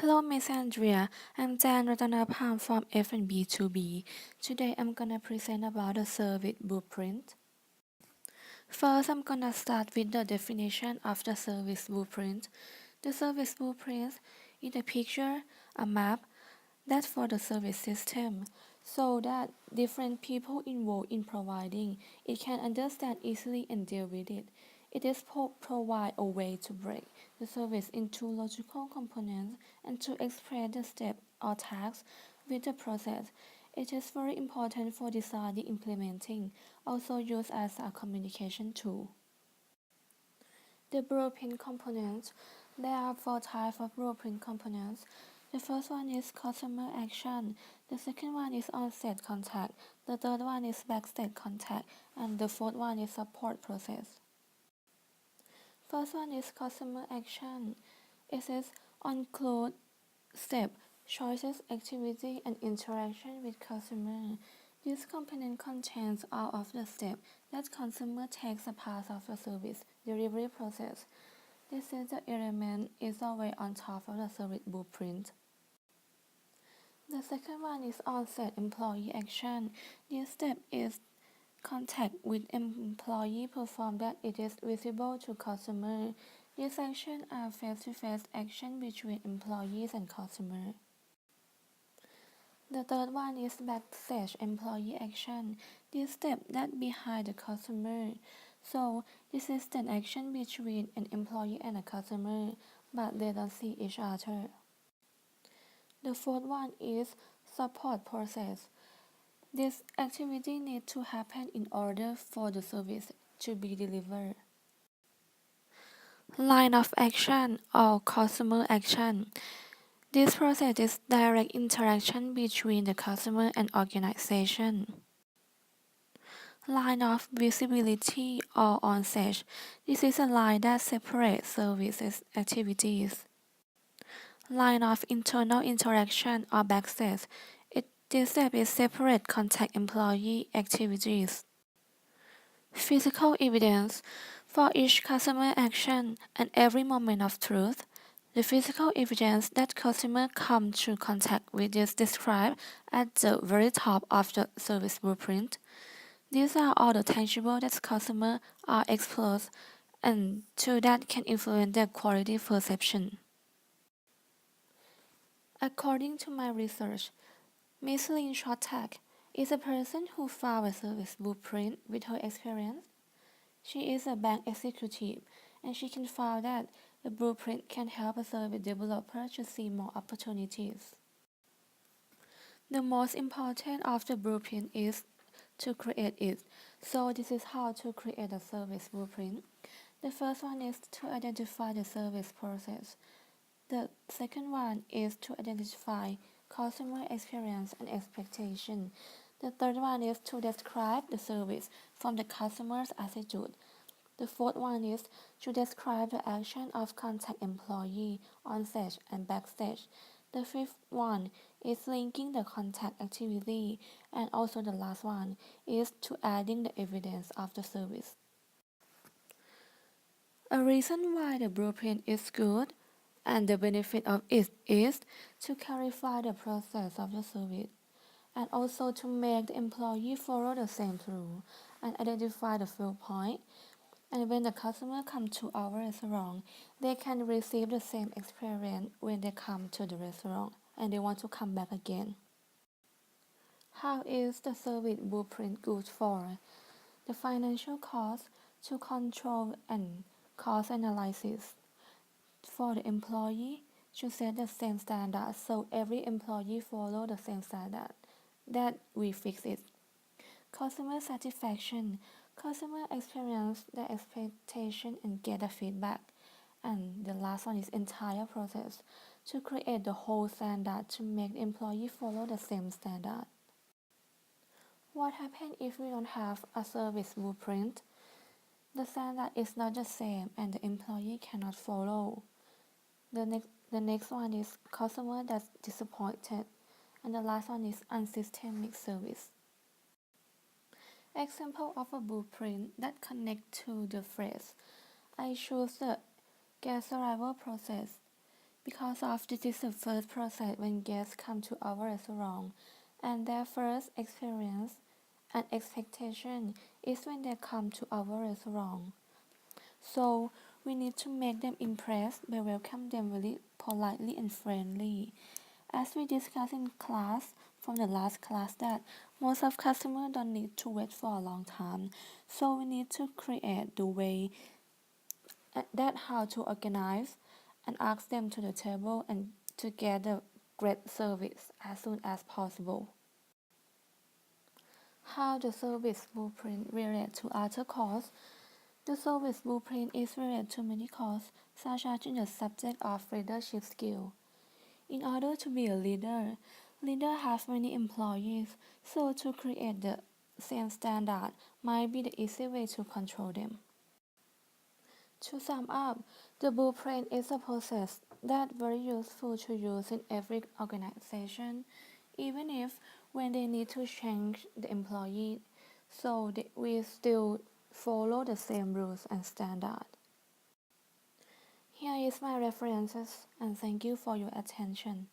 Hello, Miss Andrea. I'm Jan Ratanapam from f&b2b. Today I'm gonna present about the service blueprint. First, I'm gonna start with the definition of the service blueprint. The service blueprint is a picture, a map, that's for the service system, so that different people involved in providing it can understand easily and deal with it. It is provide a way to break the service into logical components and to express the step or tasks with the process. It is very important for designing implementing, also used as a communication tool. The blueprint components. There are four types of blueprint components. The first one is customer action. The second one is on-set contact. The third one is backstage contact. And the fourth one is support process. First one is customer action. It says include step, choices, activity, and interaction with customer. This component contains all of the steps that consumer takes as part of the service delivery process. This is the element is always on top of the service blueprint. The second one is on-set employee action. This step is contact with employee perform that it is visible to customer. These actions are face-to-face action between employees and customer. The third one is backstage employee action. This step that behind the customer. So this is an action between an employee and a customer, but they don't see each other. The fourth one is support process. This activity needs to happen in order for the service to be delivered. Line of action or customer action. This process is direct interaction between the customer and organization. Line of visibility or on-stage. This is a line that separates services activities. Line of internal interaction or backstage. This step is separate contact employee activities. Physical evidence. For each customer action and every moment of truth, the physical evidence that customer come to contact with is described at the very top of the service blueprint. These are all the tangible that customers are exposed and to that can influence their quality perception. According to my research, Miss Lynn Shortag is a person who found a service blueprint with her experience. She is a bank executive and she can find that the blueprint can help a service developer to see more opportunities. The most important of the blueprint is to create it. So this is how to create a service blueprint. The first one is to identify the service process. The second one is to identify customer experience and expectation. The third one is to describe the service from the customer's attitude. The fourth one is to describe the action of contact employee on stage and backstage. The fifth one is linking the contact activity, and also the last one is to adding the evidence of the service. A reason why the blueprint is good and the benefit of it is to clarify the process of the service and also to make the employee follow the same rule and identify the fail point. And when the customer come to our restaurant, they can receive the same experience when they come to the restaurant and they want to come back again. How is the service blueprint good for? The financial cost to control and cost analysis. For the employee, to set the same standard so every employee follow the same standard. That we fix it. Customer satisfaction. Customer experience the expectation and get the feedback. And the last one is entire process to create the whole standard to make the employee follow the same standard. What happens if we don't have a service blueprint? The standard is not the same and the employee cannot follow. The next one is customer that's disappointed. And the last one is unsystemic service. Example of a blueprint that connect to the phrase I choose the guest arrival process. Because of this is the first process when guests come to our restaurant, and their first experience and expectation is when they come to our restaurant. So we need to make them impressed by welcome them very politely and friendly. As we discussed in class from the last class that most of customers don't need to wait for a long time. So we need to create the way that how to organize and ask them to the table and to get a great service as soon as possible. How the service blueprint relates to other courses. The service blueprint is related to many courses, such as in the subject of leadership skill. In order to be a leader has many employees, so to create the same standard might be the easy way to control them. To sum up, the blueprint is a process that very useful to use in every organization, even if when they need to change the employee, so we still follow the same rules and standard. Here is my references and thank you for your attention.